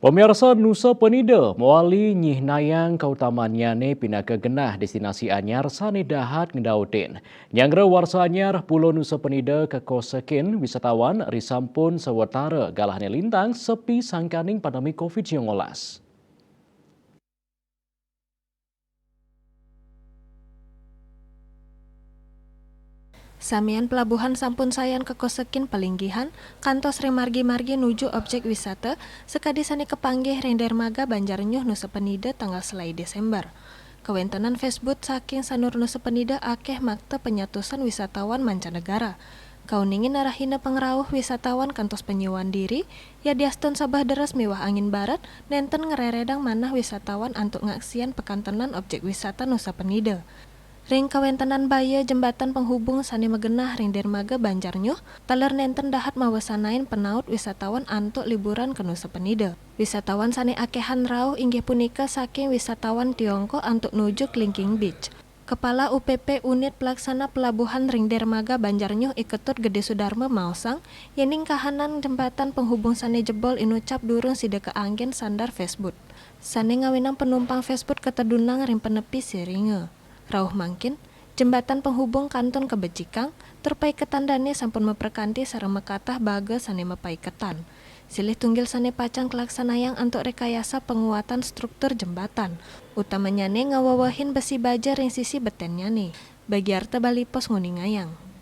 Pemirsa Nusa Penida, Moali Nyih Nayang kautamanyane pinaka genah destinasi anyar sane dahat ngedautin. Nyangre warsa anyar Pulau Nusa Penida kekosekin wisatawan risampun sewetara galahne lintang sepi sangkaning pandemi COVID-19. Samian pelabuhan sampun sayan kekosekin pelinggihan, kantos remargi-margi nuju objek wisata, sekadi sani kepanggih ring dermaga Banjarnyuh Nusa Penida tanggal selai Desember. Kewentenan Facebook saking Sanur Nusa Penida akeh makta penyatusan wisatawan mancanegara. Kau ningin arahina pengrauh wisatawan kantos penyewaan diri, ya diaston sabah deras mewah angin barat, nenten ngereredang manah wisatawan antuk ngaksian pekantenan objek wisata Nusa Penida. Ring kawentenan baya jembatan penghubung sani megenah ring dermaga Banjarnyuh, taler nenten dahat mawasanain penaut wisatawan antuk liburan ke Nusa Penida. Wisatawan sani akehan rauh inggih punika saking wisatawan Tiongkok antuk nuju Klingking Beach. Kepala UPP Unit Pelaksana Pelabuhan Ring Dermaga Banjarnyuh Iketut Gede Sudarma maosang, yening kahanan jembatan penghubung sani jebol inucap durung sideke anggen sandar Facebook. Sani ngawinang penumpang Facebook ketedunang ring penepi siringe. Rauh mangkin, jembatan penghubung kanton ke Becikang, terpai ketandane sampun memperkanti sareng mekatah baga sane mepai ketan. Silih tunggil sane pacang kelaksanayang antuk rekayasa penguatan struktur jembatan, utamanya ne ngawawahin besi baja ring sisi betennya nih. Bagi arta bali pos nguningayang.